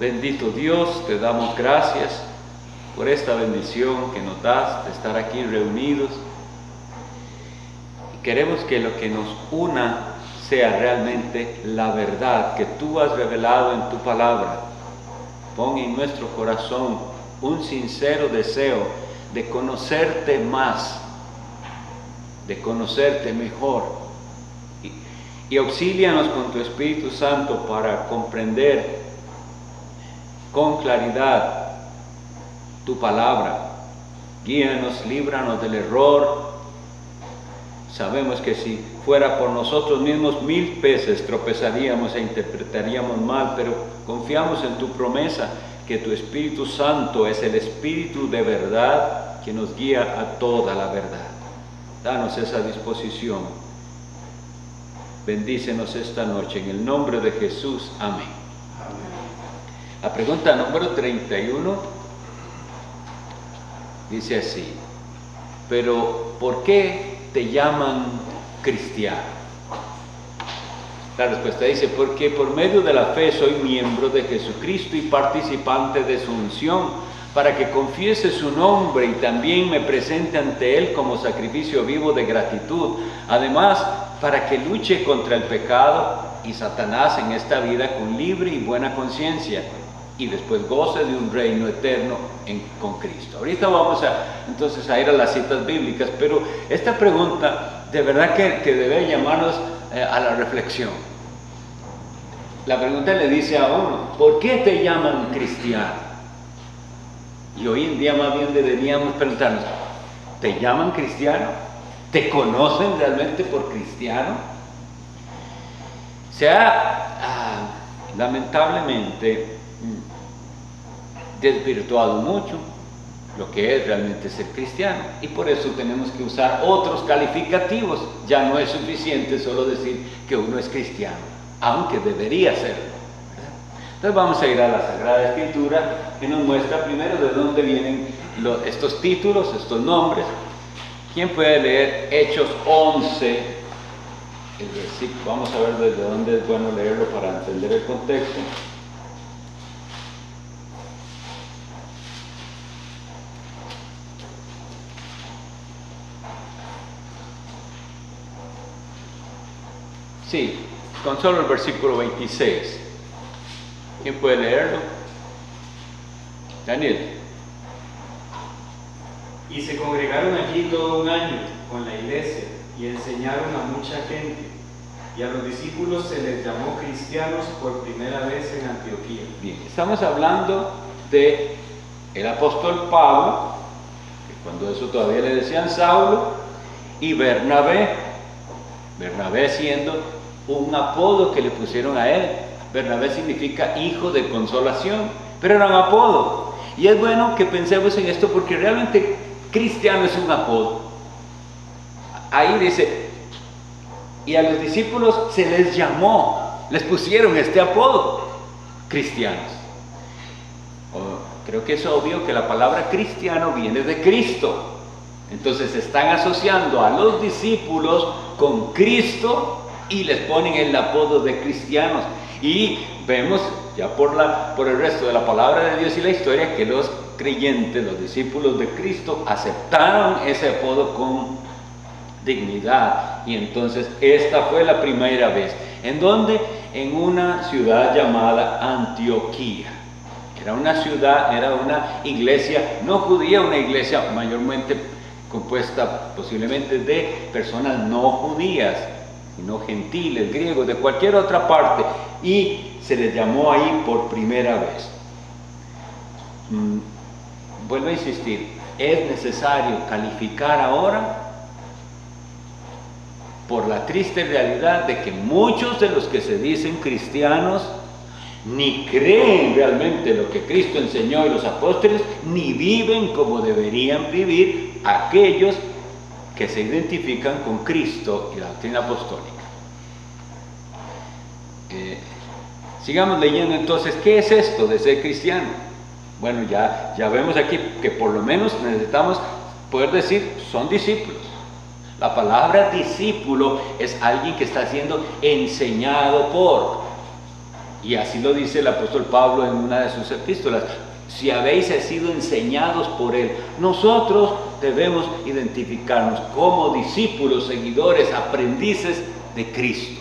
Bendito Dios, te damos gracias por esta bendición que nos das de estar aquí reunidos. Y queremos que lo que nos una sea realmente la verdad que tú has revelado en tu palabra. Pon en nuestro corazón un sincero deseo de conocerte más, de conocerte mejor. Y auxílianos con tu Espíritu Santo para comprender con claridad tu palabra. Guíanos, líbranos del error. Sabemos que si fuera por nosotros mismos 1000 veces tropezaríamos e interpretaríamos mal, pero confiamos en tu promesa que tu Espíritu Santo es el Espíritu de verdad que nos guía a toda la verdad. Danos esa disposición. Bendícenos esta noche en el nombre de Jesús. Amén. La pregunta número 31 dice así: pero ¿por qué te llaman cristiano? La respuesta dice: porque por medio de la fe soy miembro de Jesucristo y participante de su unción, para que confiese su nombre y también me presente ante Él como sacrificio vivo de gratitud. Además, para que luche contra el pecado y Satanás en esta vida con libre y buena conciencia, y después goce de un reino eterno con Cristo. Ahorita vamos entonces a ir a las citas bíblicas, pero esta pregunta de verdad que debe llamarnos a la reflexión. La pregunta le dice a uno: ¿por qué te llaman cristiano? Y hoy en día más bien deberíamos preguntarnos: ¿te llaman cristiano? ¿Te conocen realmente por cristiano? Se ha lamentablemente desvirtuado mucho lo que es realmente ser cristiano, y por eso tenemos que usar otros calificativos. Ya no es suficiente solo decir que uno es cristiano, aunque debería serlo, ¿verdad? Entonces vamos a ir a la Sagrada Escritura, que nos muestra primero de dónde vienen estos títulos, estos nombres. ¿Quién puede leer Hechos 11? El versículo, vamos a ver desde dónde es bueno leerlo para entender el contexto. Sí, con solo el versículo 26. ¿Quién puede leerlo? Daniel. Y se congregaron allí todo un año con la iglesia y enseñaron a mucha gente, y a los discípulos se les llamó cristianos por primera vez en Antioquía. Bien, estamos hablando de el apóstol Pablo, que cuando eso todavía le decían Saulo, y Bernabé. Bernabé siendo un apodo que le pusieron a él. Bernabé significa hijo de consolación, pero era un apodo. Y es bueno que pensemos en esto, porque realmente cristiano es un apodo. Ahí dice: y a los discípulos se les llamó, les pusieron este apodo, cristianos. Creo que es obvio que la palabra cristiano viene de Cristo. Entonces están asociando a los discípulos con Cristo y les ponen el apodo de cristianos. Y vemos ya por el resto de la palabra de Dios y la historia que los creyentes, los discípulos de Cristo, aceptaron ese apodo con dignidad. Y entonces esta fue la primera vez. ¿En dónde? En una ciudad llamada Antioquía. Era una ciudad, era una iglesia no judía, una iglesia mayormente compuesta posiblemente de personas no judías, sino gentiles, griegos, de cualquier otra parte, y se les llamó ahí por primera vez. Vuelvo a insistir, es necesario calificar ahora por la triste realidad de que muchos de los que se dicen cristianos ni creen realmente lo que Cristo enseñó y los apóstoles, ni viven como deberían vivir aquellos que se identifican con Cristo y la doctrina apostólica. Sigamos leyendo entonces, ¿qué es esto de ser cristiano? Bueno, ya vemos aquí que por lo menos necesitamos poder decir, son discípulos. La palabra discípulo es alguien que está siendo enseñado por. Y así lo dice el apóstol Pablo en una de sus epístolas. Si habéis sido enseñados por Él, nosotros debemos identificarnos como discípulos, seguidores, aprendices de Cristo.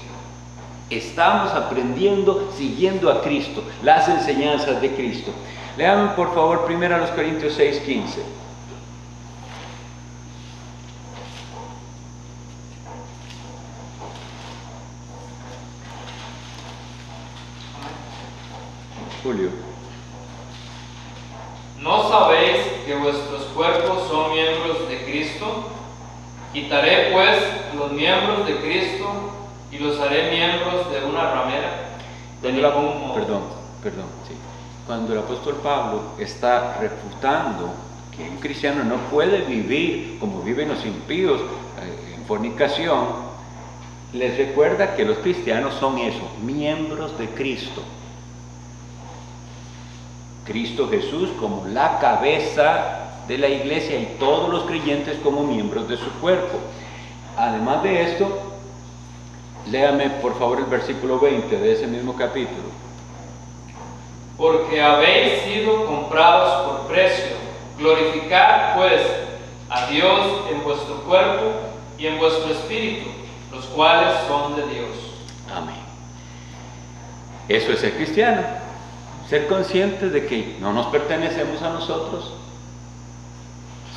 Estamos aprendiendo, siguiendo a Cristo, las enseñanzas de Cristo. Lean por favor 1 Corintios 6:15. Julio. ¿No sabéis que vuestros cuerpos son miembros de Cristo? Quitaré pues los miembros de Cristo y los haré miembros de una ramera. Perdón, sí. Cuando el apóstol Pablo está refutando que un cristiano no puede vivir como viven los impíos, en fornicación, les recuerda que los cristianos son eso, miembros de Cristo. Cristo Jesús como la cabeza de la iglesia y todos los creyentes como miembros de su cuerpo. Además de esto, léame por favor el versículo 20 de ese mismo capítulo. Porque habéis sido comprados por precio. Glorificad pues a Dios en vuestro cuerpo y en vuestro espíritu, los cuales son de Dios. Amén. Eso es ser cristiano. Ser conscientes de que no nos pertenecemos a nosotros.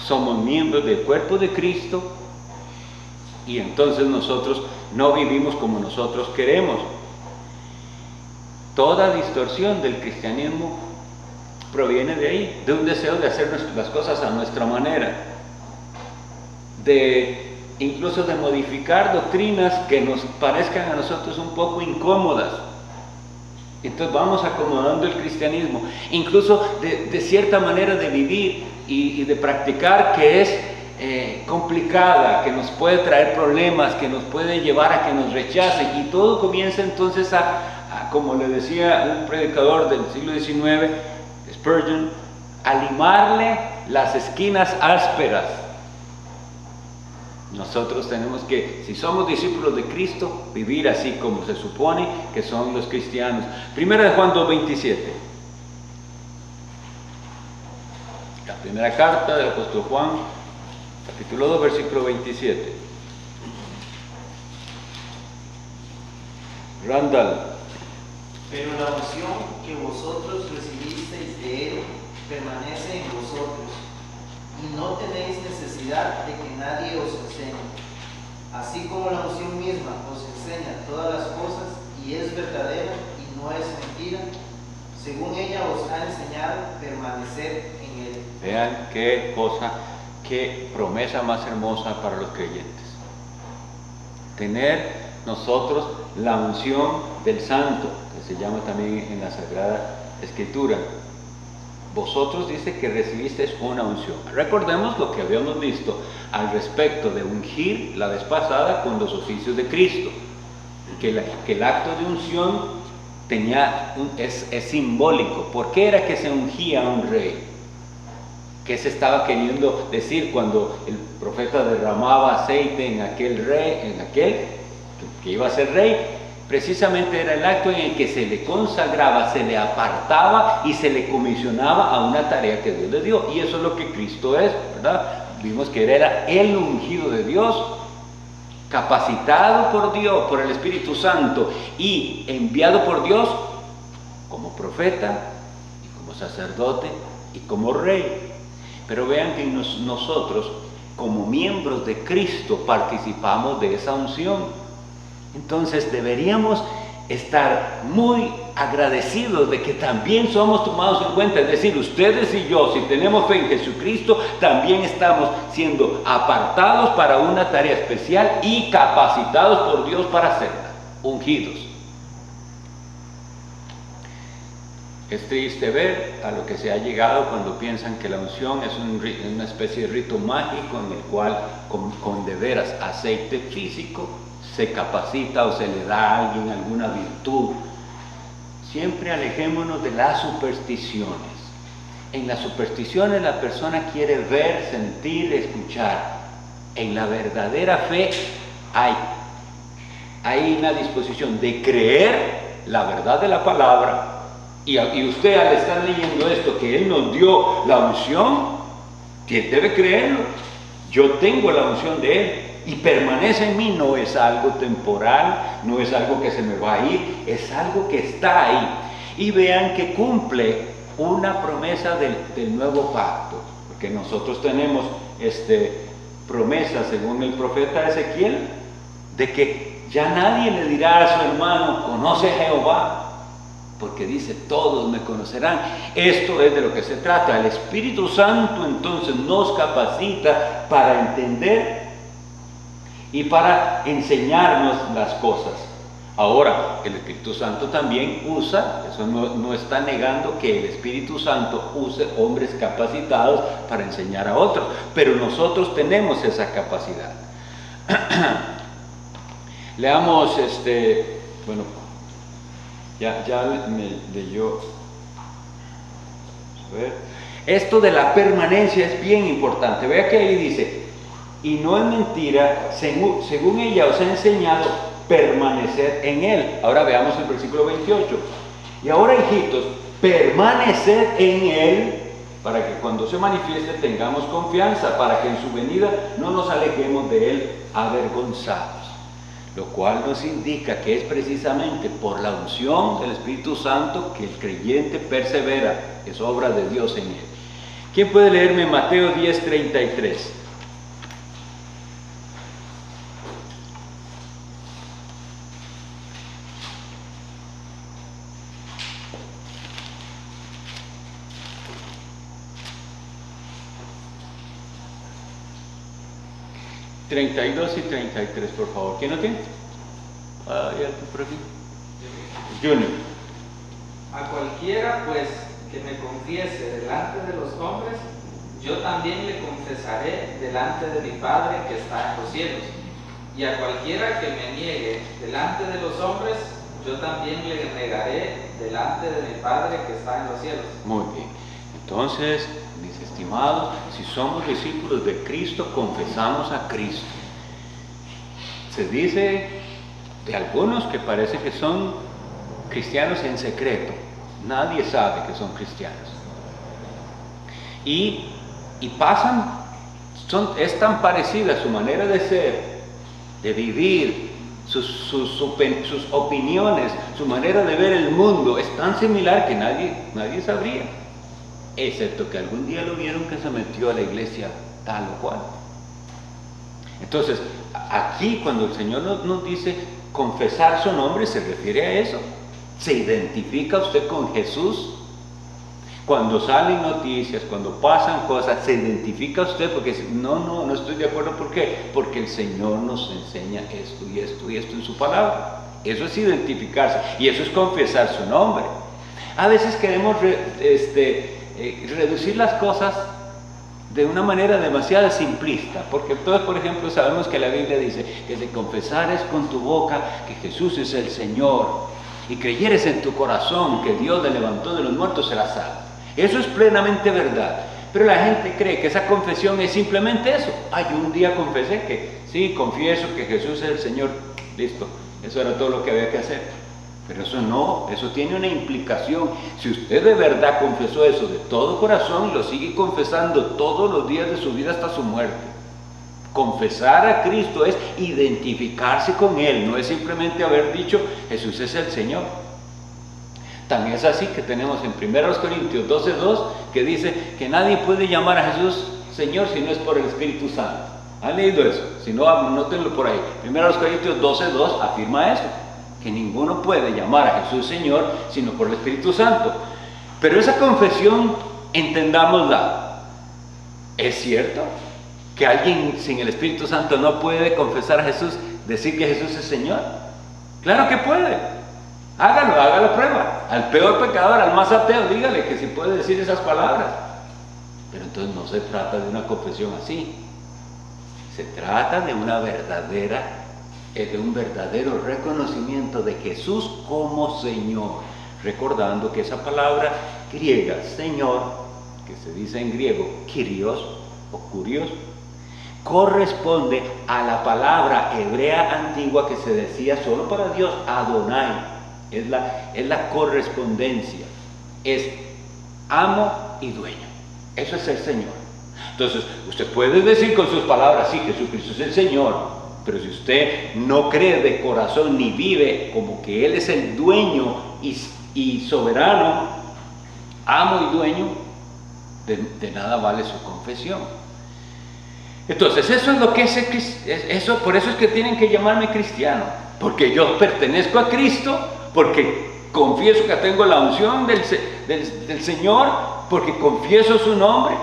Somos miembros del cuerpo de Cristo. Y entonces nosotros no vivimos como nosotros queremos. Toda distorsión del cristianismo proviene de ahí, de un deseo de hacer las cosas a nuestra manera, incluso de modificar doctrinas que nos parezcan a nosotros un poco incómodas. Entonces vamos acomodando el cristianismo, incluso de cierta manera de vivir y de practicar que es complicada, que nos puede traer problemas, que nos puede llevar a que nos rechacen, y todo comienza entonces como le decía un predicador del siglo XIX, Spurgeon, a limarle las esquinas ásperas. Nosotros tenemos que, si somos discípulos de Cristo, vivir así como se supone que son los cristianos. Primera de Juan 2:27. La primera carta del apóstol Juan, capítulo 2, versículo 27. Randall. Pero la unción que vosotros recibisteis de Él permanece en vosotros, y no tenéis necesidad de que nadie os enseñe. Así como la unción misma os enseña todas las cosas y es verdadera y no es mentira, según ella os ha enseñado, permanecer en Él. Vean qué cosa, qué promesa más hermosa para los creyentes. Tener nosotros la unción del Santo, que se llama también en la Sagrada Escritura. Vosotros dice que recibisteis una unción. Recordemos lo que habíamos visto al respecto de ungir la vez pasada con los oficios de Cristo. Que el acto de unción es simbólico. ¿Por qué era que se ungía a un rey? ¿Qué se estaba queriendo decir cuando el profeta derramaba aceite en aquel rey, que iba a ser rey? Precisamente era el acto en el que se le consagraba, se le apartaba y se le comisionaba a una tarea que Dios le dio. Y eso es lo que Cristo es, ¿verdad? Vimos que era el ungido de Dios, capacitado por Dios, por el Espíritu Santo y enviado por Dios como profeta, y como sacerdote y como rey. Pero vean que nosotros, como miembros de Cristo, participamos de esa unción. Entonces deberíamos estar muy agradecidos de que también somos tomados en cuenta. Es decir, ustedes y yo, si tenemos fe en Jesucristo, también estamos siendo apartados para una tarea especial y capacitados por Dios para hacerla, ungidos. Es triste ver a lo que se ha llegado cuando piensan que la unción es una especie de rito mágico en el cual con de veras aceite físico se capacita o se le da a alguien alguna virtud. Siempre alejémonos de las supersticiones. En las supersticiones la persona quiere ver, sentir, escuchar. En la verdadera fe hay una disposición de creer la verdad de la palabra, y usted al estar leyendo esto, que Él nos dio la unción, debe creerlo. Yo tengo la unción de Él y permanece en mí. No es algo temporal, no es algo que se me va a ir, es algo que está ahí. Y vean que cumple una promesa del nuevo pacto, porque nosotros tenemos promesa, según el profeta Ezequiel, de que ya nadie le dirá a su hermano, conoce a Jehová, porque dice, todos me conocerán. Esto es de lo que se trata. El Espíritu Santo entonces nos capacita para entender y para enseñarnos las cosas. Ahora, el Espíritu Santo también usa, eso no está negando que el Espíritu Santo use hombres capacitados para enseñar a otros, pero nosotros tenemos esa capacidad. Leamos bueno, ya me leyó. A ver. Esto de la permanencia es bien importante. Vea que ahí dice, y no es mentira, según ella os ha enseñado, permanecer en Él. Ahora veamos el versículo 28. Y ahora, hijitos, permanecer en Él, para que cuando se manifieste tengamos confianza, para que en su venida no nos alejemos de Él avergonzados. Lo cual nos indica que es precisamente por la unción del Espíritu Santo que el creyente persevera. Es obra de Dios en él. ¿Quién puede leerme Mateo 10:33? ...32 y 33, por favor. ¿Quién lo tiene? Ya tú por aquí. Junior. A cualquiera, pues, que me confiese delante de los hombres, yo también le confesaré delante de mi Padre que está en los cielos. Y a cualquiera que me niegue delante de los hombres, yo también le negaré delante de mi Padre que está en los cielos. Muy bien. Entonces, mis estimados, si somos discípulos de Cristo, confesamos a Cristo. Se dice de algunos que parece que son cristianos en secreto. Nadie sabe que son cristianos. Y pasan, es tan parecida su manera de ser, de vivir, sus opiniones, su manera de ver el mundo, es tan similar que nadie sabría. Excepto que algún día lo vieron que se metió a la iglesia tal o cual. Entonces, aquí cuando el Señor nos dice confesar su nombre, se refiere a eso. ¿Se identifica usted con Jesús? Cuando salen noticias, cuando pasan cosas, ¿se identifica usted? Porque no estoy de acuerdo. ¿Por qué? Porque el Señor nos enseña esto y esto y esto en su palabra. Eso es identificarse y eso es confesar su nombre. A veces queremos reducir las cosas de una manera demasiado simplista, porque todos, por ejemplo, sabemos que la Biblia dice que si confesares con tu boca que Jesús es el Señor y creyeres en tu corazón que Dios le levantó de los muertos, serás salvo. Eso es plenamente verdad, pero la gente cree que esa confesión es simplemente eso. Yo un día confesé que sí, confieso que Jesús es el Señor, listo, eso era todo lo que había que hacer. Pero eso no, eso tiene una implicación. Si usted de verdad confesó eso de todo corazón, lo sigue confesando todos los días de su vida hasta su muerte. Confesar a Cristo es identificarse con Él, no es simplemente haber dicho Jesús es el Señor. Tan es así que tenemos en 1 Corintios 12:2 que dice que nadie puede llamar a Jesús Señor si no es por el Espíritu Santo. ¿Han leído eso? Si no, anótenlo por ahí. 1 Corintios 12:2 afirma eso, que ninguno puede llamar a Jesús Señor sino por el Espíritu Santo. Pero esa confesión, entendámosla, ¿es cierto que alguien sin el Espíritu Santo no puede confesar a Jesús, decir que Jesús es Señor? Claro que puede. Hágalo, haga la prueba. Al peor pecador, al más ateo, dígale que si puede decir esas palabras. Pero entonces no se trata de una confesión así. Se trata de un verdadero reconocimiento de Jesús como Señor, recordando que esa palabra griega, Señor, que se dice en griego, Kyrios o Kurios, corresponde a la palabra hebrea antigua que se decía solo para Dios, Adonai. es la correspondencia, es amo y dueño. Eso es el Señor. Entonces, usted puede decir con sus palabras, sí, Jesucristo es el Señor, pero si usted no cree de corazón ni vive como que Él es el dueño y soberano, amo y dueño, de nada vale su confesión. Entonces, eso es lo que es eso, por eso es que tienen que llamarme cristiano, porque yo pertenezco a Cristo, porque confieso que tengo la unción del Señor, porque confieso su nombre.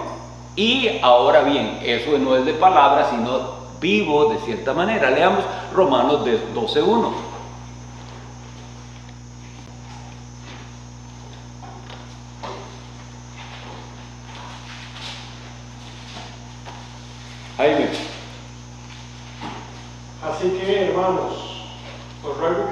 Y ahora bien, eso no es de palabras, sino vivo de cierta manera. Leamos Romanos 12:1. Jaime. Así que, hermanos, os ruego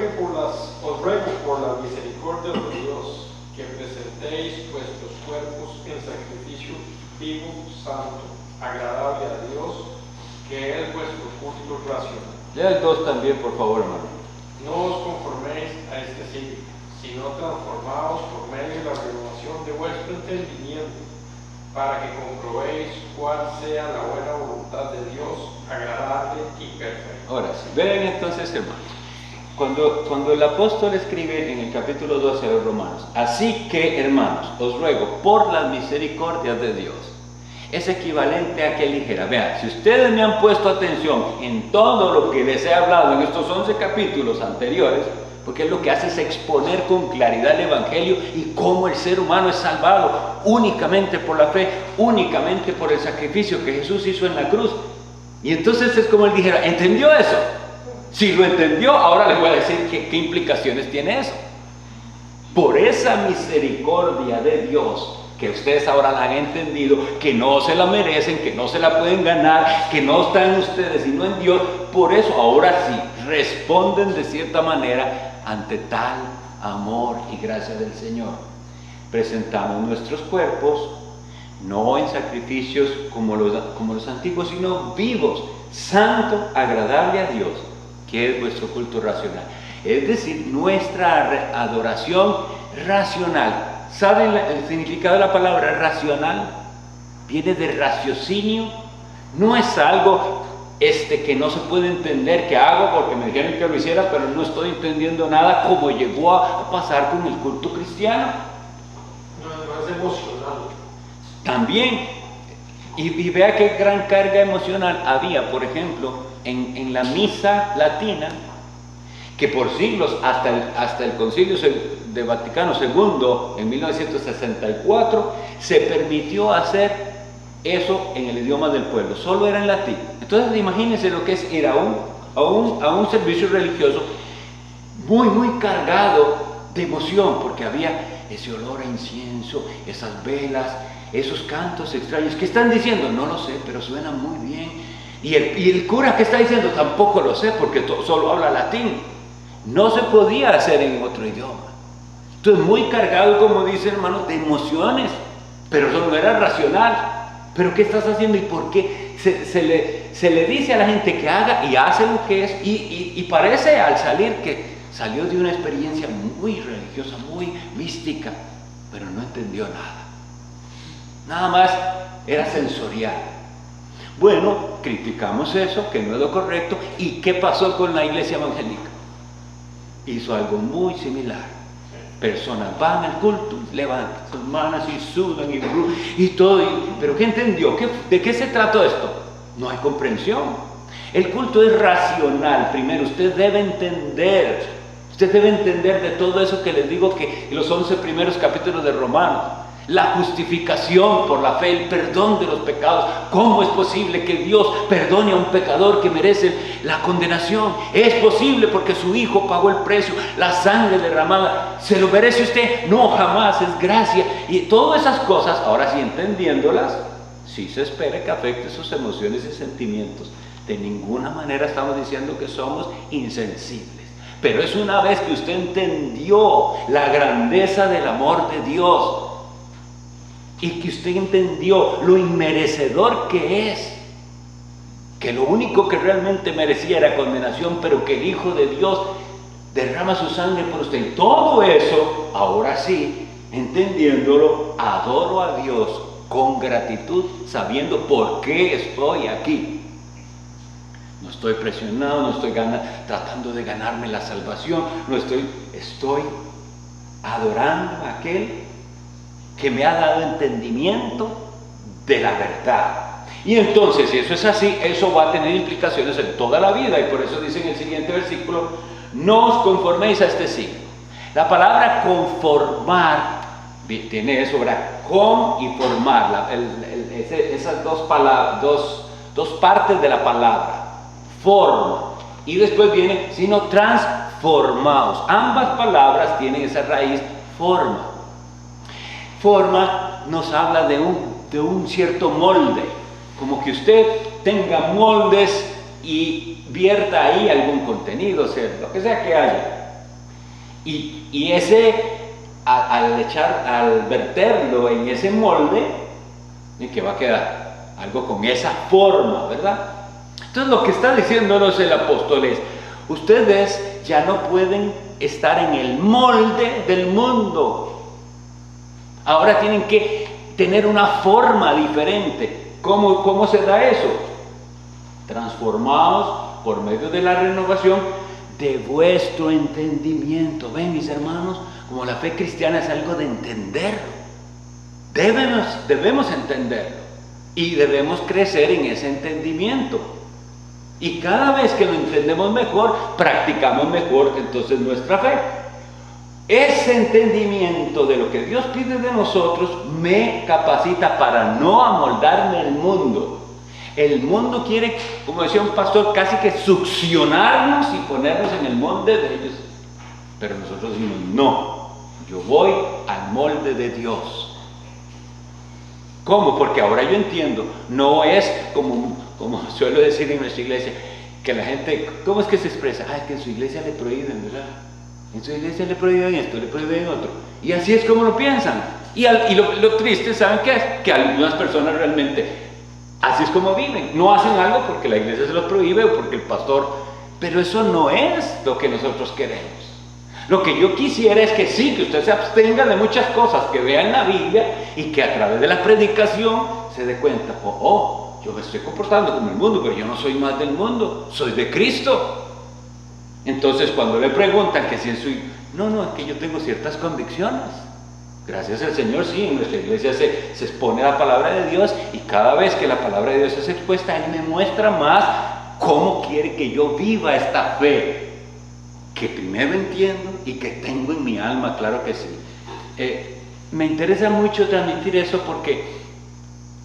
por la misericordia de Dios que presentéis vuestros cuerpos en sacrificio vivo, santo, agradable a Dios, que es vuestro culto racional. Lea el 2 también, por favor, hermano. No os conforméis a este siglo, sino transformaos por medio de la renovación de vuestro entendimiento, para que comprobéis cuál sea la buena voluntad de Dios, agradable y perfecta. Ahora sí, vean entonces, hermanos, cuando el apóstol escribe en el capítulo 12 de los Romanos, así que, hermanos, os ruego por las misericordias de Dios, es equivalente a que él dijera, vean, si ustedes me han puesto atención en todo lo que les he hablado en estos 11 capítulos anteriores, porque él lo que hace es exponer con claridad el Evangelio y cómo el ser humano es salvado únicamente por la fe, únicamente por el sacrificio que Jesús hizo en la cruz. Y entonces es como él dijera, ¿entendió eso? Si lo entendió, ahora les voy a decir qué implicaciones tiene eso. Por esa misericordia de Dios, que ustedes ahora la han entendido, que no se la merecen, que no se la pueden ganar, que no está en ustedes sino en Dios, por eso ahora sí responden de cierta manera ante tal amor y gracia del Señor. Presentamos nuestros cuerpos no en sacrificios como los antiguos, sino vivos, santo, agradable a Dios, que es vuestro culto racional. Es decir, nuestra adoración racional. ¿Saben el significado de la palabra racional? Viene de raciocinio. No es algo que no se puede entender, que hago porque me dijeron que lo hiciera, pero no estoy entendiendo nada, como llegó a pasar con el culto cristiano. No es emocional. También, y vea qué gran carga emocional había, por ejemplo, en la misa latina, que por siglos, hasta el Concilio de Vaticano II, en 1964, se permitió hacer eso en el idioma del pueblo, solo era en latín. Entonces imagínense lo que es ir a un servicio religioso muy cargado de emoción, porque había ese olor a incienso, esas velas, esos cantos extraños. ¿Qué están diciendo? No lo sé, pero suena muy bien. Y el cura que está diciendo, tampoco lo sé, porque solo habla latín. No se podía hacer en otro idioma. Entonces muy cargado, como dice hermano, de emociones, pero eso no era racional. ¿Pero qué estás haciendo y por qué? Se le dice a la gente que haga y hace lo que es, y parece al salir que salió de una experiencia muy religiosa, muy mística, pero no entendió nada. Nada más era sensorial. Bueno, criticamos eso, que no es lo correcto. ¿Y qué pasó con la iglesia evangélica? Hizo algo muy similar. Personas van al culto, levantan sus manos y sudan y todo. ¿Pero qué entendió? ¿De qué se trató esto? No hay comprensión. El culto es racional. Primero, usted debe entender de todo eso que les digo que en los 11 primeros capítulos de Romanos. La justificación por la fe, el perdón de los pecados. ¿Cómo es posible que Dios perdone a un pecador que merece la condenación? Es posible porque su Hijo pagó el precio, la sangre derramada. ¿Se lo merece usted? No, jamás, es gracia. Y todas esas cosas, ahora sí entendiéndolas, sí se espera que afecte sus emociones y sentimientos. De ninguna manera estamos diciendo que somos insensibles. Pero es una vez que usted entendió la grandeza del amor de Dios, y que usted entendió lo inmerecedor que es, que lo único que realmente merecía era condenación, pero que el Hijo de Dios derrama su sangre por usted. Y todo eso, ahora sí, entendiéndolo, adoro a Dios con gratitud, sabiendo por qué estoy aquí. No estoy presionado, no estoy tratando de ganarme la salvación, estoy adorando a aquel que me ha dado entendimiento de la verdad. Y entonces, si eso es así, eso va a tener implicaciones en toda la vida. Y por eso dice en el siguiente versículo: no os conforméis a este siglo. La palabra conformar tiene eso, ¿verdad? Con y formar, esas dos partes de la palabra, forma, y después viene, sino transformaos. Ambas palabras tienen esa raíz, forma. Forma nos habla de un cierto molde, como que usted tenga moldes y vierta ahí algún contenido, o sea, lo que sea que haya. Y ese, al verterlo en ese molde, que va a quedar algo con esa forma, ¿verdad? Entonces lo que está diciéndonos el apóstol es: ustedes ya no pueden estar en el molde del mundo. Ahora tienen que tener una forma diferente. ¿Cómo se da eso? Transformados por medio de la renovación de vuestro entendimiento. Ven, mis hermanos, como la fe cristiana es algo de entenderlo. Debemos entenderlo y debemos crecer en ese entendimiento. Y cada vez que lo entendemos mejor, practicamos mejor entonces nuestra fe. Ese entendimiento de lo que Dios pide de nosotros me capacita para no amoldarme al mundo. El mundo quiere, como decía un pastor, casi que succionarnos y ponernos en el molde de ellos. Pero nosotros decimos: no, yo voy al molde de Dios. ¿Cómo? Porque ahora yo entiendo, no es como suelo decir en nuestra iglesia, que la gente, ¿cómo es que se expresa? Es que en su iglesia le prohíben, ¿verdad? En su iglesia le prohíben esto, le prohíben otro. Y así es como lo piensan. Y lo triste, ¿saben qué es? Que algunas personas realmente así es como viven. No hacen algo porque la iglesia se los prohíbe o porque el pastor. Pero eso no es lo que nosotros queremos. Lo que yo quisiera es que sí, que usted se abstenga de muchas cosas que vea en la Biblia y que a través de la predicación se dé cuenta: yo me estoy comportando como el mundo, pero yo no soy más del mundo, soy de Cristo. Entonces cuando le preguntan que si es no, es que yo tengo ciertas convicciones. Gracias al Señor, sí, en nuestra iglesia se expone la palabra de Dios, y cada vez que la palabra de Dios es expuesta, Él me muestra más cómo quiere que yo viva esta fe, que primero entiendo y que tengo en mi alma, claro que sí. Me interesa mucho transmitir eso porque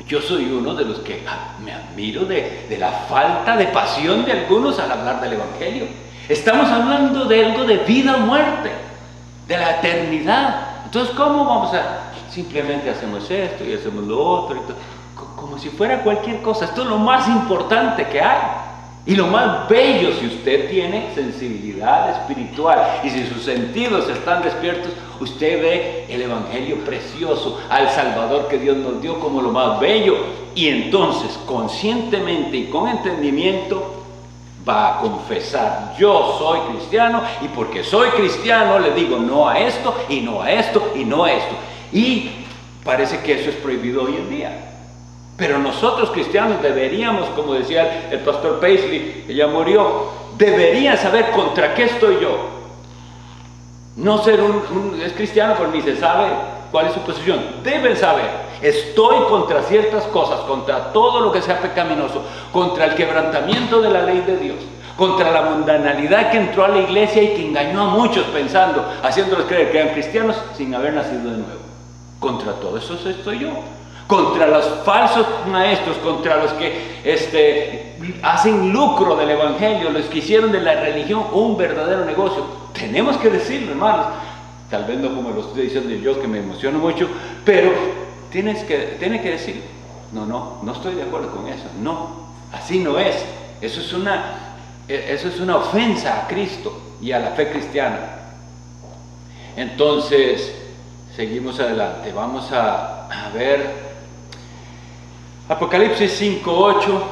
yo soy uno de los que me admiro de la falta de pasión de algunos al hablar del Evangelio. Estamos hablando de algo de vida o muerte, de la eternidad. Entonces, ¿cómo vamos a...? Simplemente hacemos esto y hacemos lo otro, como si fuera cualquier cosa. Esto es lo más importante que hay. Y lo más bello, si usted tiene sensibilidad espiritual y si sus sentidos están despiertos, usted ve el Evangelio precioso, al Salvador que Dios nos dio como lo más bello. Y entonces, conscientemente y con entendimiento, va a confesar: yo soy cristiano, y porque soy cristiano le digo no a esto, y no a esto, y no a esto. Y parece que eso es prohibido hoy en día. Pero nosotros cristianos deberíamos, como decía el pastor Paisley, que ya murió, deberían saber contra qué estoy yo. No ser es cristiano, pero ni se sabe cuál es su posición. Deben saber: estoy contra ciertas cosas, contra todo lo que sea pecaminoso, contra el quebrantamiento de la ley de Dios, contra la mundanalidad que entró a la iglesia y que engañó a muchos pensando, haciéndoles creer que eran cristianos sin haber nacido de nuevo. Contra todo eso estoy yo. Contra los falsos maestros, contra los que hacen lucro del Evangelio, los que hicieron de la religión un verdadero negocio. Tenemos que decirlo, hermanos. Tal vez no como lo estoy diciendo yo, que me emociono mucho, pero tiene que decirlo. No estoy de acuerdo con eso. No, así no es. Eso es una ofensa a Cristo y a la fe cristiana. Entonces, seguimos adelante. Vamos a ver Apocalipsis 5:8.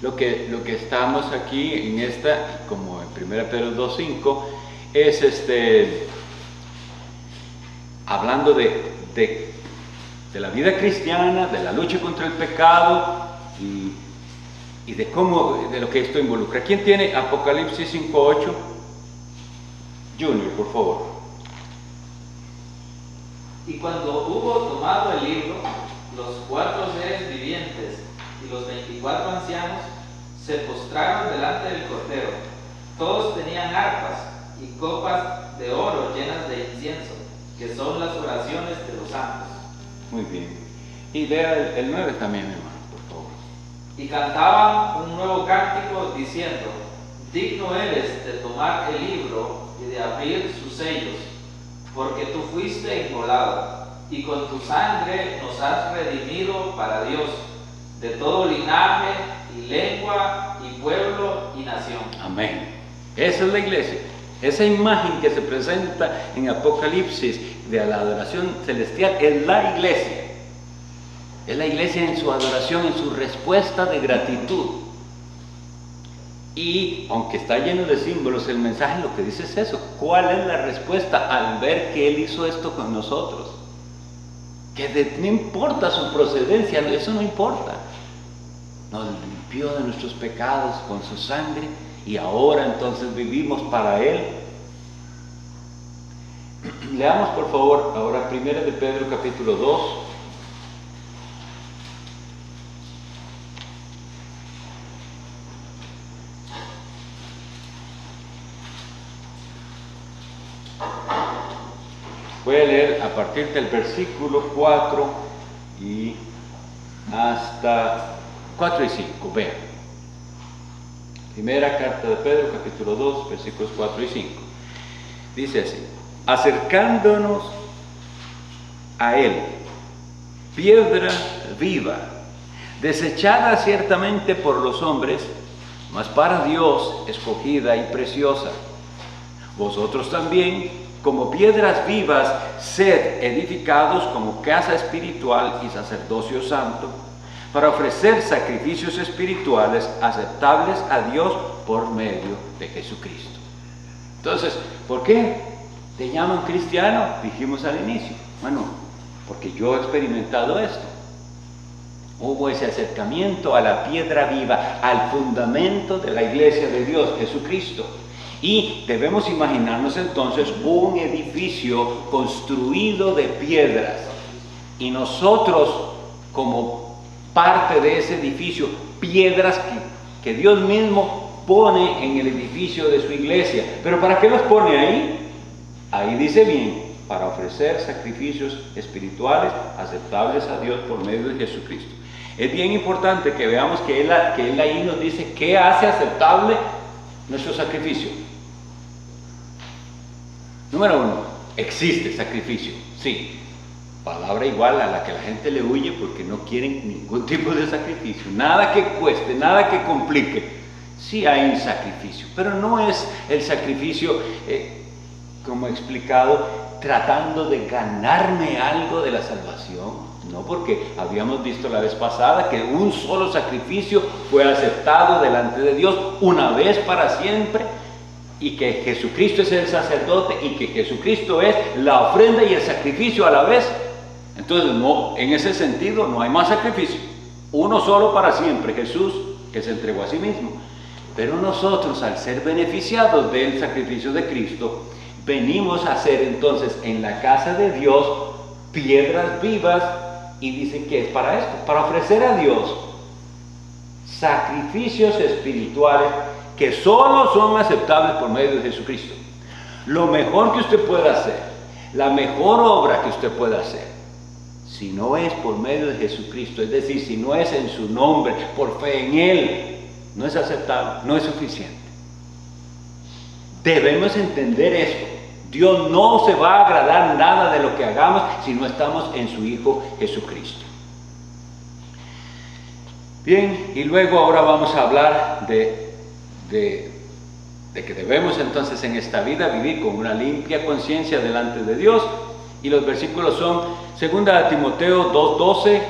lo que estamos aquí en esta, como en 1 Pedro 2:5, es hablando de la vida cristiana, de la lucha contra el pecado y de lo que esto involucra. ¿Quién tiene Apocalipsis 5:8? Junior, por favor. Y cuando hubo tomado el libro, los 4 seres vivientes y los 24 ancianos se postraron delante del Cordero. Todos tenían arpas y copas de oro llenas de incienso, que son las oraciones de los santos. Muy bien. Y lea el 9 también, mi hermano, por favor. Y cantaban un nuevo cántico diciendo: digno eres de tomar el libro y de abrir sus sellos, porque tú fuiste inmolado, y con tu sangre nos has redimido para Dios, de todo linaje y lengua y pueblo y nación. Amén. Esa es la iglesia. Esa imagen que se presenta en Apocalipsis de la adoración celestial es la iglesia. Es la iglesia en su adoración, en su respuesta de gratitud. Y aunque está lleno de símbolos, el mensaje lo que dice es eso. ¿Cuál es la respuesta al ver que Él hizo esto con nosotros? Que no importa su procedencia, eso no importa. Nos limpió de nuestros pecados con su sangre y ahora entonces vivimos para Él. Leamos por favor ahora 1 de Pedro capítulo 2. Voy a leer a partir del versículo 4 y hasta 4 y 5. Vean. Primera carta de Pedro, capítulo 2, versículos 4 y 5. Dice así: acercándonos a Él, piedra viva, desechada ciertamente por los hombres, mas para Dios escogida y preciosa. Vosotros también, como piedras vivas, sed edificados como casa espiritual y sacerdocio santo, para ofrecer sacrificios espirituales aceptables a Dios por medio de Jesucristo. Entonces, ¿por qué te llaman cristiano? Dijimos al inicio. Bueno, porque yo he experimentado esto. Hubo ese acercamiento a la piedra viva, al fundamento de la iglesia de Dios, Jesucristo. Y debemos imaginarnos entonces un edificio construido de piedras. Y nosotros, como parte de ese edificio, piedras que Dios mismo pone en el edificio de su iglesia. ¿Pero para qué los pone ahí? Ahí dice bien, para ofrecer sacrificios espirituales aceptables a Dios por medio de Jesucristo. Es bien importante que veamos que él ahí nos dice qué hace aceptable nuestro sacrificio. Número 1, existe sacrificio, sí. Palabra igual a la que la gente le huye porque no quieren ningún tipo de sacrificio. Nada que cueste, nada que complique. Sí hay un sacrificio, pero no es el sacrificio, como he explicado, tratando de ganarme algo de la salvación. No, porque habíamos visto la vez pasada que un solo sacrificio fue aceptado delante de Dios una vez para siempre, y que Jesucristo es el sacerdote y que Jesucristo es la ofrenda y el sacrificio a la vez. Entonces, no, en ese sentido no hay más sacrificio. Uno solo para siempre, Jesús, que se entregó a sí mismo. Pero nosotros, al ser beneficiados del sacrificio de Cristo, venimos a ser entonces en la casa de Dios piedras vivas, y dicen que es para esto, para ofrecer a Dios sacrificios espirituales que solo son aceptables por medio de Jesucristo. Lo mejor que usted pueda hacer, la mejor obra que usted pueda hacer, si no es por medio de Jesucristo, es decir, si no es en su nombre, por fe en Él, no es aceptable, no es suficiente. Debemos entender esto. Dios no se va a agradar nada de lo que hagamos si no estamos en su Hijo Jesucristo. Bien, y luego ahora vamos a hablar de que debemos entonces en esta vida vivir con una limpia conciencia delante de Dios. Y los versículos son 2 Timoteo 2:12.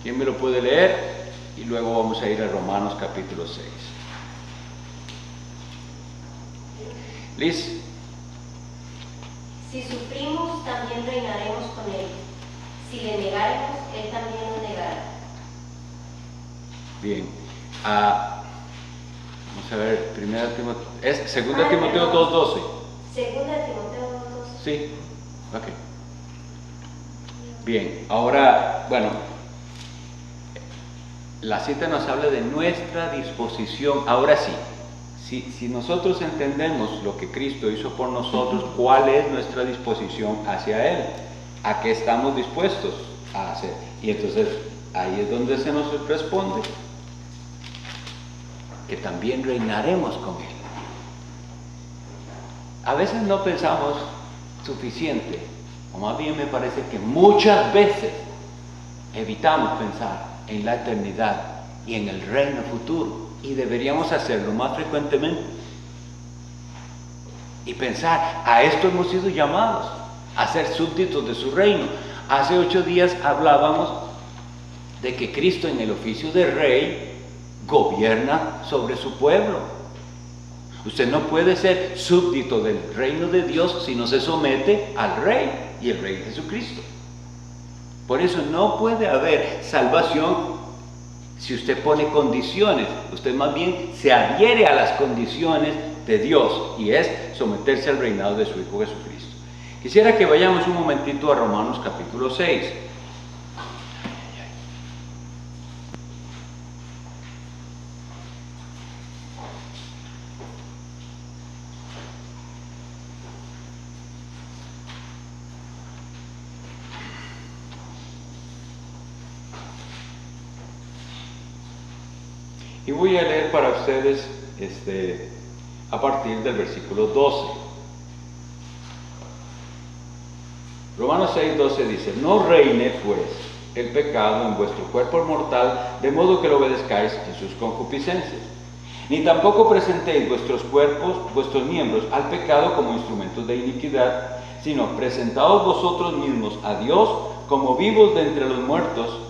¿Quién me lo puede leer? y luego vamos a ir a Romanos capítulo 6. Liz. Si sufrimos, también reinaremos con Él. Si le negaremos, Él también nos negará. Bien. Vamos a ver, primera Timoteo, es segunda Timoteo 2:12. Segunda Timoteo 2:12. Sí, ok. Bien, ahora, bueno, la cita nos habla de nuestra disposición. Ahora sí, si nosotros entendemos lo que Cristo hizo por nosotros, ¿cuál es nuestra disposición hacia Él? ¿A qué estamos dispuestos a hacer? Y entonces ahí es donde se nos responde que también reinaremos con Él. A veces no pensamos suficiente, o más bien me parece que muchas veces evitamos pensar en la eternidad y en el reino futuro, y deberíamos hacerlo más frecuentemente. Y pensar, a esto hemos sido llamados, a ser súbditos de su reino. Hace 8 días hablábamos de que Cristo en el oficio de rey gobierna sobre su pueblo. Usted no puede ser súbdito del reino de Dios si no se somete al rey, y el rey es Jesucristo. Por eso no puede haber salvación si usted pone condiciones. Usted más bien se adhiere a las condiciones de Dios, y es someterse al reinado de su Hijo Jesucristo. Quisiera que vayamos un momentito a Romanos capítulo 6. Y voy a leer para ustedes a partir del versículo 12. Romanos 6:12 dice: no reine pues el pecado en vuestro cuerpo mortal, de modo que lo obedezcáis en sus concupiscencias. Ni tampoco presentéis vuestros cuerpos, vuestros miembros, al pecado como instrumentos de iniquidad, sino presentaos vosotros mismos a Dios como vivos de entre los muertos,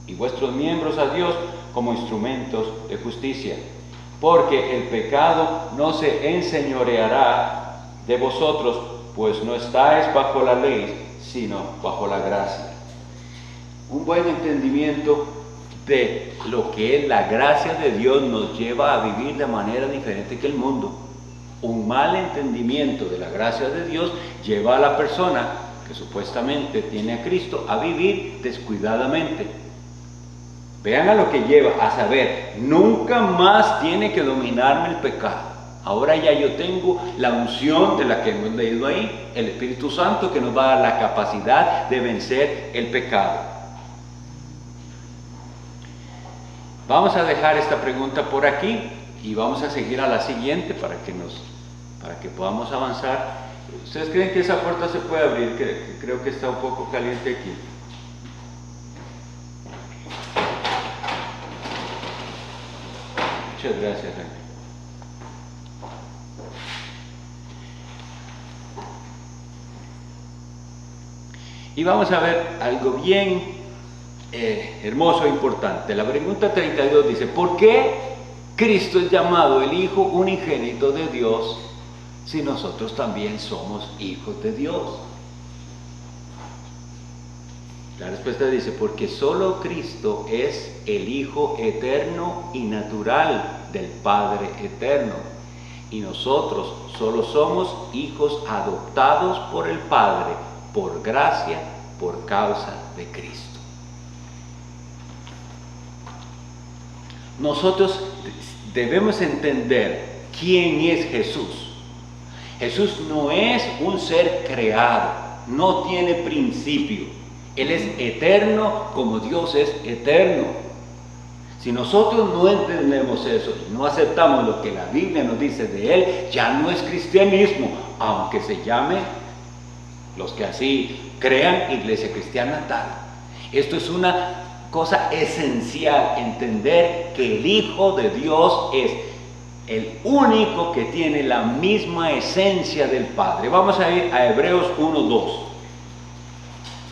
y vuestros miembros a Dios como instrumentos de justicia. Porque el pecado no se enseñoreará de vosotros, pues no estáis bajo la ley, sino bajo la gracia. Un buen entendimiento de lo que es la gracia de Dios nos lleva a vivir de manera diferente que el mundo. Un mal entendimiento de la gracia de Dios lleva a la persona que supuestamente tiene a Cristo a vivir descuidadamente. Vean a lo que lleva, a saber, nunca más tiene que dominarme el pecado. Ahora ya yo tengo la unción de la que hemos leído ahí, el Espíritu Santo, que nos va a dar la capacidad de vencer el pecado. Vamos a dejar esta pregunta por aquí y vamos a seguir a la siguiente para que podamos avanzar. ¿Ustedes creen que esa puerta se puede abrir? Que creo que está un poco caliente aquí. Muchas gracias, Jaime. Y vamos a ver algo bien hermoso e importante. La pregunta 32 dice: ¿por qué Cristo es llamado el Hijo unigénito de Dios si nosotros también somos hijos de Dios? La respuesta dice: porque solo Cristo es el Hijo eterno y natural del Padre eterno, y nosotros solo somos hijos adoptados por el Padre, por gracia, por causa de Cristo. Nosotros debemos entender quién es Jesús. Jesús no es un ser creado, no tiene principio. Él es eterno como Dios es eterno. Si nosotros no entendemos eso y no aceptamos lo que la Biblia nos dice de Él, ya no es cristianismo, aunque se llame, los que así crean, Iglesia Cristiana tal. Esto es una cosa esencial, entender que el Hijo de Dios es el único que tiene la misma esencia del Padre. Vamos a ir a Hebreos 1:2.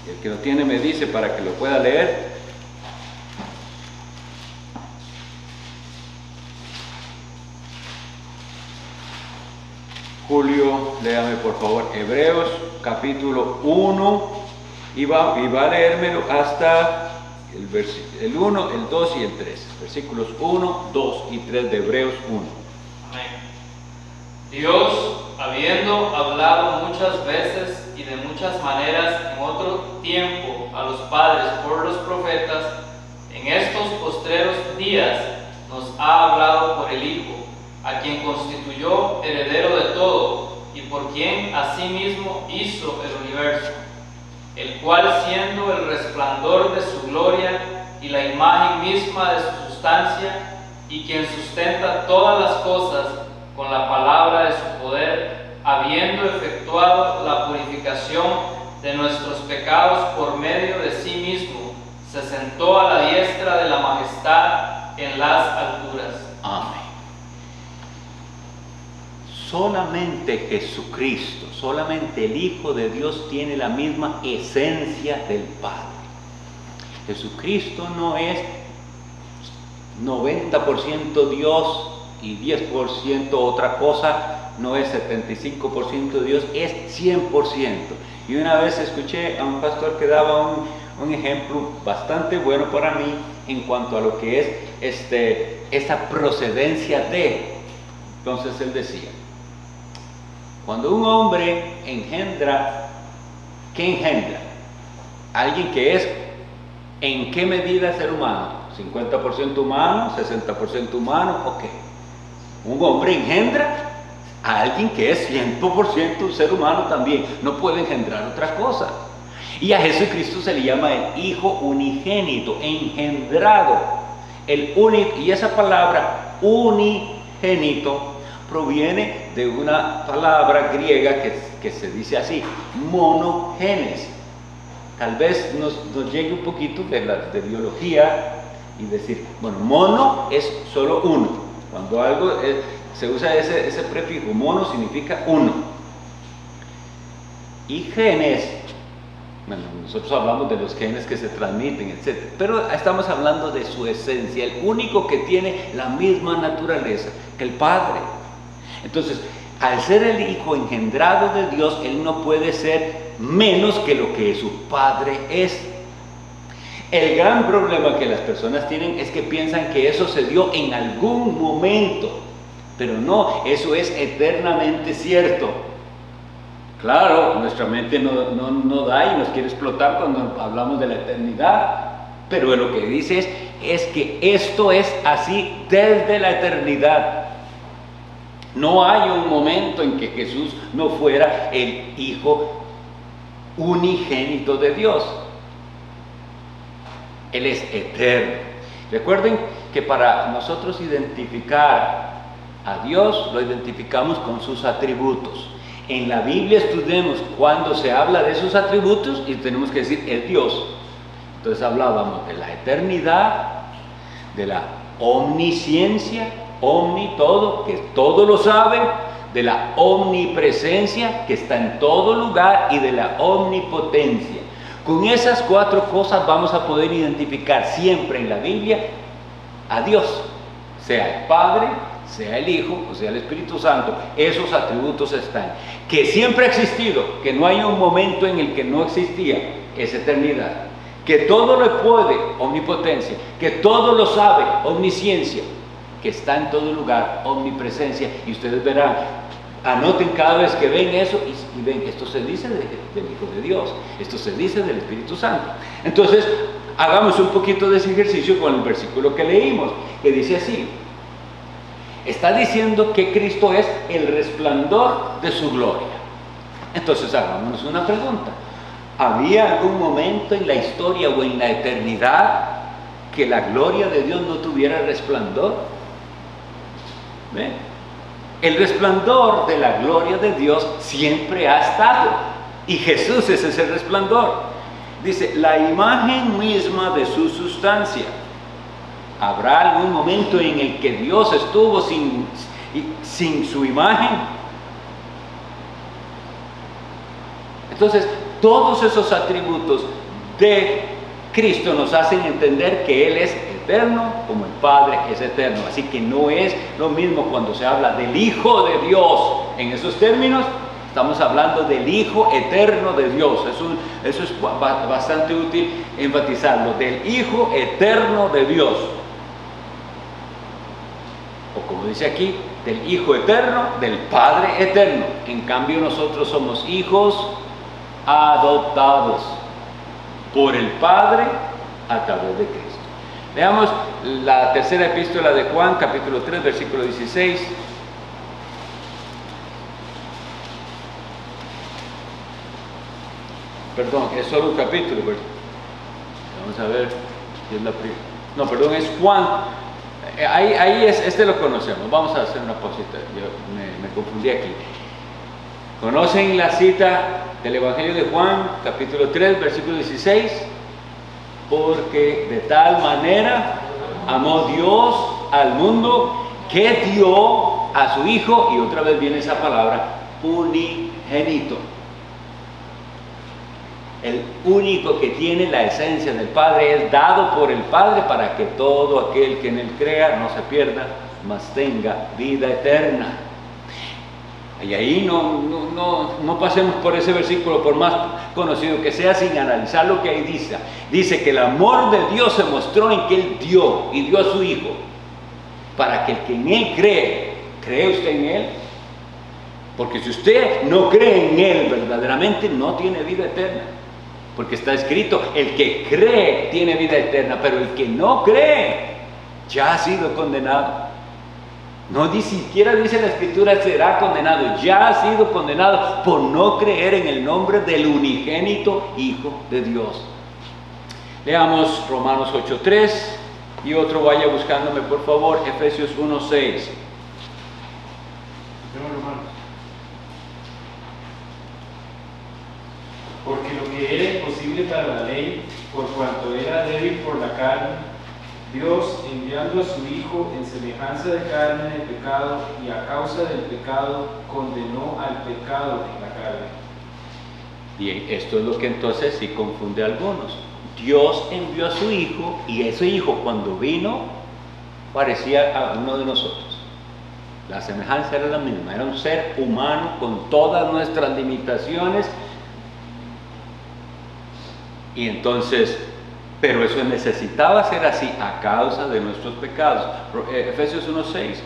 El que lo tiene me dice para que lo pueda leer. Julio, léame por favor Hebreos capítulo 1 y va a leérmelo hasta el 1, el 2 y el 3. Versículos 1, 2 y 3 de Hebreos 1. Amén. Dios, habiendo hablado muchas veces y de muchas maneras en otro tiempo a los padres por los profetas, en estos postreros días nos ha hablado por el Hijo, a quien constituyó heredero de todo y por quien asimismo hizo el universo, el cual, siendo el resplandor de su gloria y la imagen misma de su sustancia, y quien sustenta todas las cosas con la palabra de su poder, habiendo efectuado la purificación de nuestros pecados por medio de sí mismo, se sentó a la diestra de la majestad en las alturas. Amén. Solamente Jesucristo, solamente el Hijo de Dios tiene la misma esencia del Padre. Jesucristo no es 90% Dios y 10% otra cosa, no es 75% Dios, es 100%. Y una vez escuché a un pastor que daba un ejemplo bastante bueno para mí en cuanto a lo que es esa procedencia de. Entonces él decía, cuando un hombre engendra, ¿qué engendra? Alguien que es, ¿en qué medida ser humano? ¿50% humano? ¿60% humano? ¿O qué? Un hombre engendra a alguien que es 100% ser humano también. No puede engendrar otra cosa. Y a Jesucristo se le llama el Hijo unigénito, engendrado. Y esa palabra unigénito proviene de una palabra griega que se dice así, monogenes. Tal vez nos llegue un poquito de biología y decir, bueno, mono es solo uno. Cuando algo se usa ese prefijo, mono significa uno. Y genes, bueno, nosotros hablamos de los genes que se transmiten, etc. Pero estamos hablando de su esencia, el único que tiene la misma naturaleza que el Padre. Entonces, al ser el Hijo engendrado de Dios, Él no puede ser menos que lo que su Padre es. El gran problema que las personas tienen es que piensan que eso se dio en algún momento, pero no, eso es eternamente cierto. Claro, nuestra mente no da y nos quiere explotar cuando hablamos de la eternidad, pero lo que dice es que esto es así desde la eternidad. No hay un momento en que Jesús no fuera el Hijo unigénito de Dios. Él es eterno. Recuerden que para nosotros identificar a Dios, lo identificamos con sus atributos. En la Biblia estudiemos cuando se habla de sus atributos y tenemos que decir es Dios. Entonces hablábamos de la eternidad, de la omnisciencia, todo, que todo lo sabe, de la omnipresencia, que está en todo lugar, y de la omnipotencia. Con esas cuatro cosas vamos a poder identificar siempre en la Biblia a Dios, sea el Padre, sea el Hijo o sea el Espíritu Santo. Esos atributos están. Que siempre ha existido, que no hay un momento en el que no existía, es eternidad. Que todo lo puede, omnipotencia. Que todo lo sabe, omnisciencia. Que está en todo lugar, omnipresencia. Y ustedes verán, anoten cada vez que ven eso y ven, esto se dice del Hijo de Dios, esto se dice del Espíritu Santo. Entonces, hagamos un poquito de ese ejercicio con el versículo que leímos, que dice así. Está diciendo que Cristo es el resplandor de su gloria. Entonces, hagámonos una pregunta. ¿Había algún momento en la historia o en la eternidad que la gloria de Dios no tuviera resplandor? ¿Ven? El resplandor de la gloria de Dios siempre ha estado, y Jesús es ese resplandor. Dice, la imagen misma de su sustancia. ¿Habrá algún momento en el que Dios estuvo sin su imagen? Entonces, todos esos atributos de Cristo nos hacen entender que Él es eterno como el Padre es eterno. Así que no es lo mismo cuando se habla del Hijo de Dios en esos términos. Estamos hablando del Hijo eterno de Dios. Eso es bastante útil enfatizarlo, del Hijo eterno de Dios. O como dice aquí, del Hijo eterno, del Padre eterno. En cambio nosotros somos hijos adoptados por el Padre a través de Cristo. Veamos la tercera epístola de Juan, capítulo 3, versículo 16. Perdón, es solo un capítulo, ¿verdad? Vamos a ver si es la primera. No, perdón, es Juan. Ahí es, este lo conocemos. Vamos a hacer una pausita. Yo me confundí aquí. ¿Conocen la cita del Evangelio de Juan, capítulo 3, versículo 16? Porque de tal manera amó Dios al mundo que dio a su Hijo, y otra vez viene esa palabra, unigénito. El único que tiene la esencia del Padre es dado por el Padre para que todo aquel que en él crea no se pierda, mas tenga vida eterna. Y ahí no pasemos por ese versículo, por más conocido que sea, sin analizar lo que ahí dice. Dice que el amor de Dios se mostró en que Él dio y dio a su Hijo, para que el que en Él cree, ¿cree usted en Él? Porque si usted no cree en Él verdaderamente, no tiene vida eterna. Porque está escrito, el que cree tiene vida eterna, pero el que no cree ya ha sido condenado. No ni siquiera dice la Escritura será condenado, ya ha sido condenado por no creer en el nombre del unigénito Hijo de Dios. Leamos Romanos 8:3 y otro vaya buscándome por favor, Efesios 1:6. Porque lo que era imposible para la ley, por cuanto era débil por la carne, Dios, enviando a su Hijo en semejanza de carne en el pecado, y a causa del pecado, condenó al pecado en la carne. Bien, esto es lo que entonces sí confunde a algunos. Dios envió a su Hijo, y ese Hijo cuando vino parecía a uno de nosotros. La semejanza era la misma, era un ser humano con todas nuestras limitaciones. Y entonces, pero eso necesitaba ser así a causa de nuestros pecados. Efesios 1:6.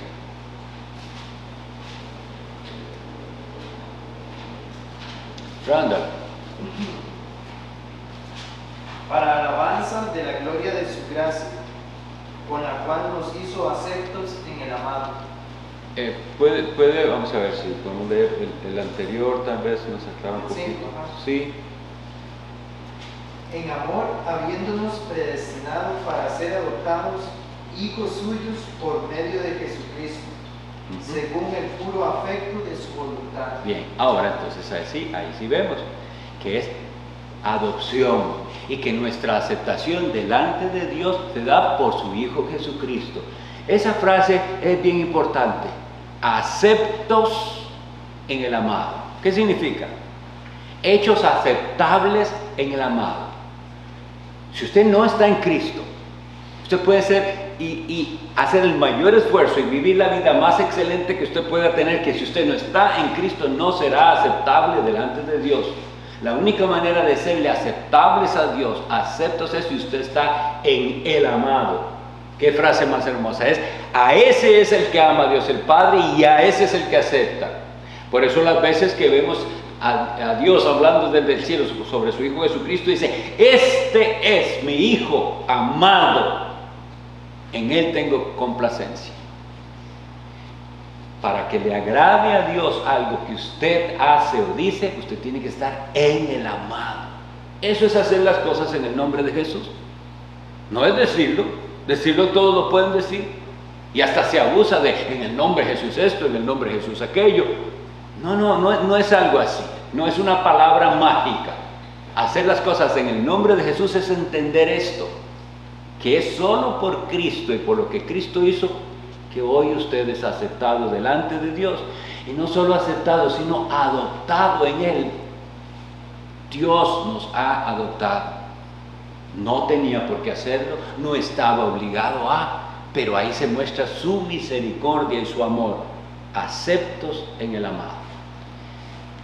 Randall. Para alabanza de la gloria de su gracia, con la cual nos hizo aceptos en el amado. Puede, vamos a ver si podemos leer el anterior, tal vez nos aclara un poquito. Sí. En amor, habiéndonos predestinado para ser adoptados hijos suyos por medio de Jesucristo, según el puro afecto de su voluntad. Bien, ahora entonces ahí sí vemos que es adopción y que nuestra aceptación delante de Dios se da por su Hijo Jesucristo. Esa frase es bien importante. Aceptos en el amado. ¿Qué significa? Hechos aceptables en el amado. Si usted no está en Cristo, usted puede ser y hacer el mayor esfuerzo y vivir la vida más excelente que usted pueda tener, que si usted no está en Cristo no será aceptable delante de Dios. La única manera de serle aceptables a Dios, aceptos, es si usted está en el amado. Qué frase más hermosa es: a ese es el que ama a Dios el Padre y a ese es el que acepta. Por eso las veces que vemos a Dios hablando desde el cielo sobre su Hijo Jesucristo, dice: este es mi Hijo amado, en Él tengo complacencia. Para que le agrade a Dios algo que usted hace o dice, usted tiene que estar en el amado. Eso es hacer las cosas en el nombre de Jesús. No es decirlo todos lo pueden decir, y hasta se abusa de en el nombre de Jesús esto, en el nombre de Jesús aquello. No es algo así, no es una palabra mágica. Hacer las cosas en el nombre de Jesús es entender esto, que es solo por Cristo y por lo que Cristo hizo que hoy usted es aceptado delante de Dios. Y no solo aceptado, sino adoptado en Él. Dios nos ha adoptado. No tenía por qué hacerlo, no estaba obligado a, pero ahí se muestra su misericordia y su amor, aceptos en el amado.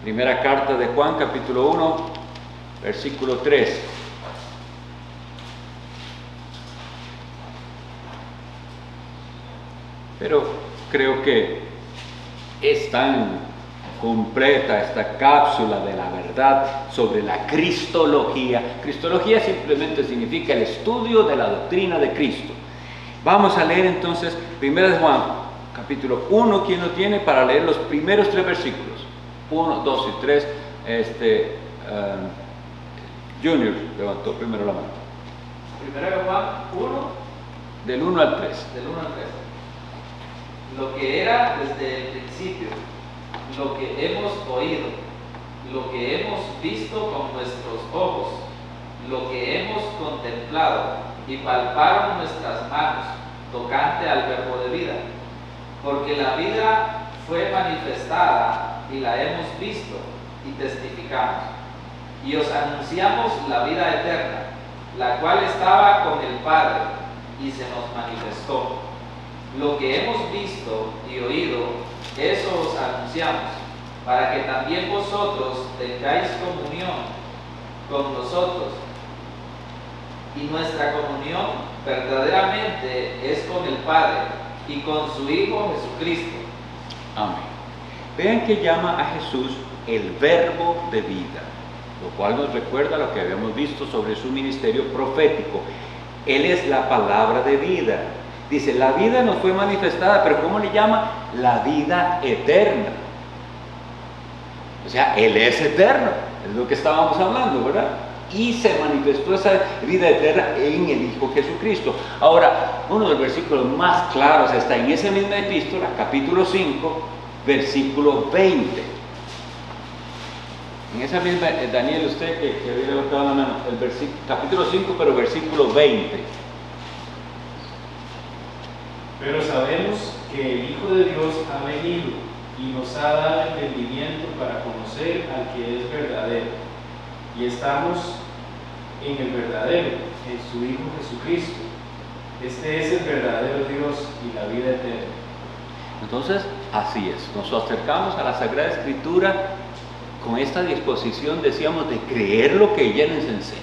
Primera carta de Juan, capítulo 1, versículo 3. Pero creo que es tan completa esta cápsula de la verdad sobre la cristología. Cristología simplemente significa el estudio de la doctrina de Cristo. Vamos a leer entonces 1 de Juan, capítulo 1, ¿quién lo tiene? Para leer los primeros 3 versículos. 1, 2 y 3. Junior levantó primero la mano. 1 de Juan 1, Del 1 al 3. del 1 al 3. Lo que era desde el principio, lo que hemos oído, lo que hemos visto con nuestros ojos, lo que hemos contemplado y palparon nuestras manos, tocante al verbo de vida. Porque la vida fue manifestada y la hemos visto y testificamos. Y os anunciamos la vida eterna, la cual estaba con el Padre y se nos manifestó. Lo que hemos visto y oído, eso os anunciamos, para que también vosotros tengáis comunión con nosotros. Y nuestra comunión verdaderamente es con el Padre y con su Hijo Jesucristo. Amén. Vean que llama a Jesús el verbo de vida, lo cual nos recuerda lo que habíamos visto sobre su ministerio profético. Él es la palabra de vida. Dice, la vida nos fue manifestada, pero ¿cómo le llama? La vida eterna. O sea, Él es eterno, es lo que estábamos hablando, ¿verdad? Y se manifestó esa vida eterna en el Hijo Jesucristo. Ahora, uno de los versículos más claros está en esa misma epístola, capítulo 5, versículo 20. En esa misma, Daniel, usted que había levantado la mano, capítulo 5, pero versículo 20. Pero sabemos que el Hijo de Dios ha venido y nos ha dado entendimiento para conocer al que es verdadero. Y estamos en el verdadero, en su Hijo Jesucristo. Este es el verdadero Dios y la vida eterna. Entonces, así es, nos acercamos a la Sagrada Escritura con esta disposición, decíamos, de creer lo que ella nos enseña.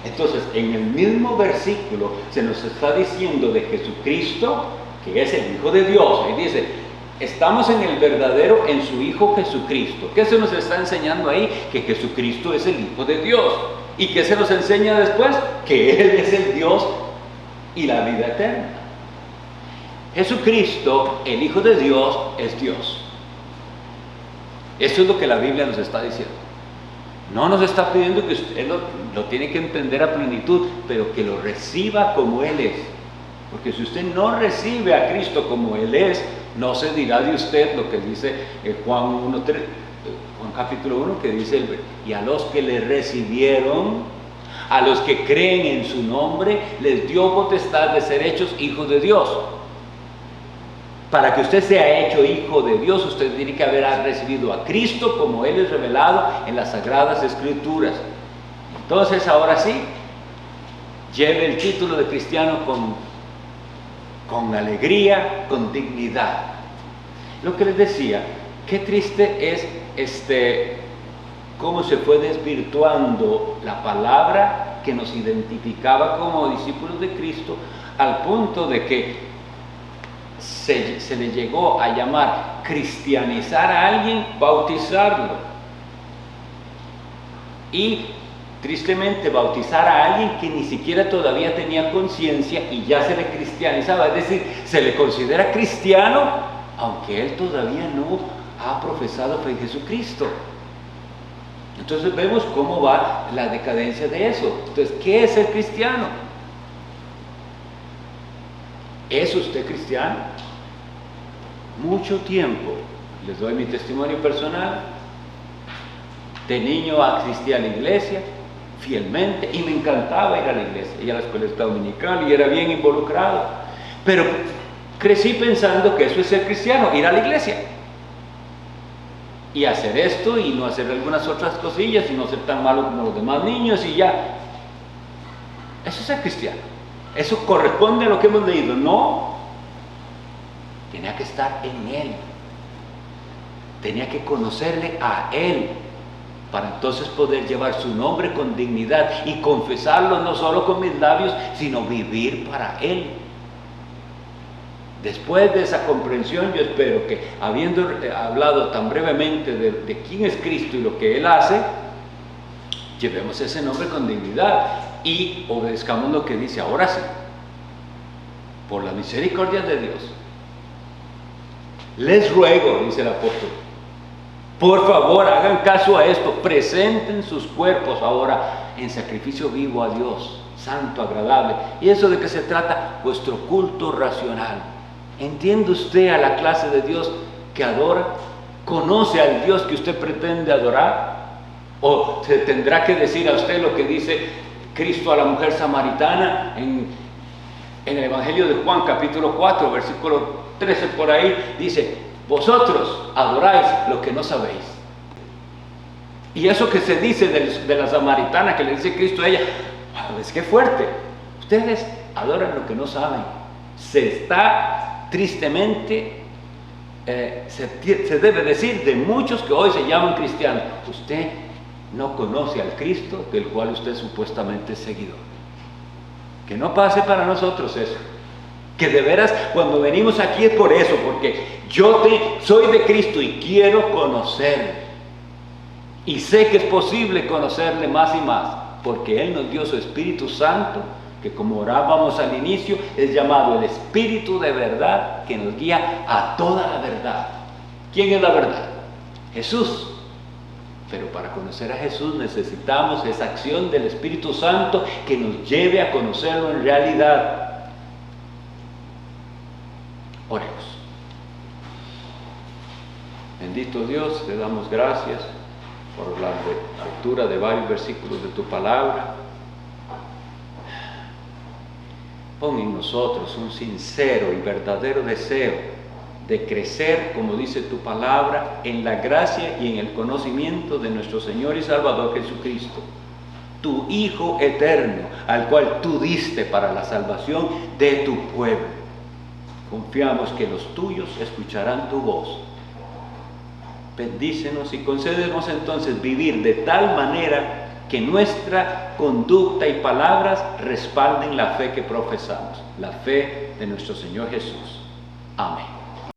Entonces, en el mismo versículo se nos está diciendo de Jesucristo, que es el Hijo de Dios. Ahí dice, estamos en el verdadero, en su Hijo Jesucristo. ¿Qué se nos está enseñando ahí? Que Jesucristo es el Hijo de Dios. ¿Y qué se nos enseña después? Que Él es el Dios y la vida eterna. Jesucristo, el Hijo de Dios, es Dios. Eso es lo que la Biblia nos está diciendo. No nos está pidiendo que usted lo tiene que entender a plenitud, pero que lo reciba como Él es. Porque si usted no recibe a Cristo como Él es, no se dirá de usted lo que dice Juan capítulo 1, que dice, y a los que le recibieron, a los que creen en su nombre, les dio potestad de ser hechos hijos de Dios. Para que usted sea hecho hijo de Dios, usted tiene que haber recibido a Cristo como Él es revelado en las Sagradas Escrituras. Entonces, ahora sí, lleve el título de cristiano con alegría, con dignidad. Lo que les decía, qué triste es cómo se fue desvirtuando la palabra que nos identificaba como discípulos de Cristo, al punto de que se le llegó a llamar cristianizar a alguien, bautizarlo. Y tristemente bautizar a alguien que ni siquiera todavía tenía conciencia y ya se le cristianizaba, es decir, se le considera cristiano aunque él todavía no ha profesado fe en Jesucristo. Entonces vemos cómo va la decadencia de eso. Entonces, ¿qué es ser cristiano? ¿Es usted cristiano? Mucho tiempo, les doy mi testimonio personal, de niño asistí a la iglesia fielmente y me encantaba ir a la iglesia, ir a la escuela dominical y era bien involucrado, pero crecí pensando que eso es ser cristiano, ir a la iglesia y hacer esto y no hacer algunas otras cosillas y no ser tan malo como los demás niños y ya. Eso es ser cristiano. Eso corresponde a lo que hemos leído. No. Tenía que estar en Él. Tenía que conocerle a Él para entonces poder llevar su nombre con dignidad y confesarlo no solo con mis labios, sino vivir para Él. Después de esa comprensión, yo espero que, habiendo hablado tan brevemente de quién es Cristo y lo que Él hace, llevemos ese nombre con dignidad y obedezcamos lo que dice. Ahora sí, por la misericordia de Dios, les ruego, dice el apóstol, por favor, hagan caso a esto, presenten sus cuerpos ahora en sacrificio vivo a Dios, santo, agradable. ¿Y eso de qué se trata? Vuestro culto racional. ¿Entiende usted a la clase de Dios que adora? ¿Conoce al Dios que usted pretende adorar? ¿O se tendrá que decir a usted lo que dice Cristo a la mujer samaritana en el Evangelio de Juan, capítulo 4, versículo 13 por ahí? Dice: vosotros adoráis lo que no sabéis. Y eso que se dice de la samaritana, que le dice Cristo a ella, es que fuerte. Ustedes adoran lo que no saben. Se está tristemente, se debe decir de muchos que hoy se llaman cristianos: usted no conoce al Cristo del cual usted supuestamente es seguidor. Que no pase para nosotros eso. Que de veras cuando venimos aquí es por eso, porque yo soy de Cristo y quiero conocerle. Y sé que es posible conocerle más y más, porque Él nos dio su Espíritu Santo, que como orábamos al inicio, es llamado el Espíritu de verdad, que nos guía a toda la verdad. ¿Quién es la verdad? Jesús. Pero para conocer a Jesús necesitamos esa acción del Espíritu Santo que nos lleve a conocerlo en realidad. Oremos. Bendito Dios, te damos gracias por la lectura de varios versículos de tu palabra. Pon en nosotros un sincero y verdadero deseo de crecer, como dice tu palabra, en la gracia y en el conocimiento de nuestro Señor y Salvador Jesucristo, tu Hijo eterno, al cual tú diste para la salvación de tu pueblo. Confiamos que los tuyos escucharán tu voz. Bendícenos y concédenos entonces vivir de tal manera que nuestra conducta y palabras respalden la fe que profesamos, la fe de nuestro Señor Jesús. Amén.